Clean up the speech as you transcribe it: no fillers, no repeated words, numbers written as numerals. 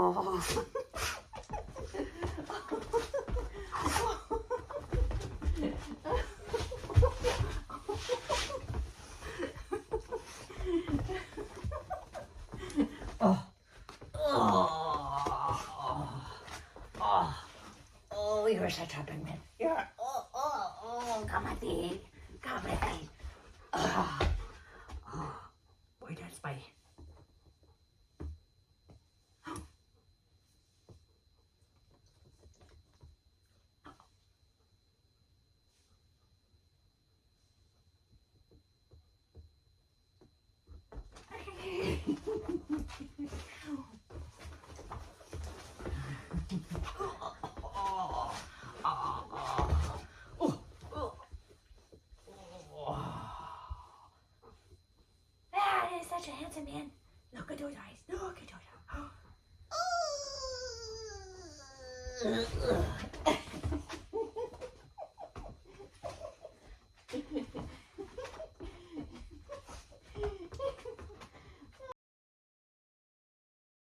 Oh. Oh. Oh. Oh. Oh, you're such a big man. Come at me. Come at me. Oh. Oh. Boy, that's my... Ah, he's such a handsome man. Look at those eyes. Look at those eyes.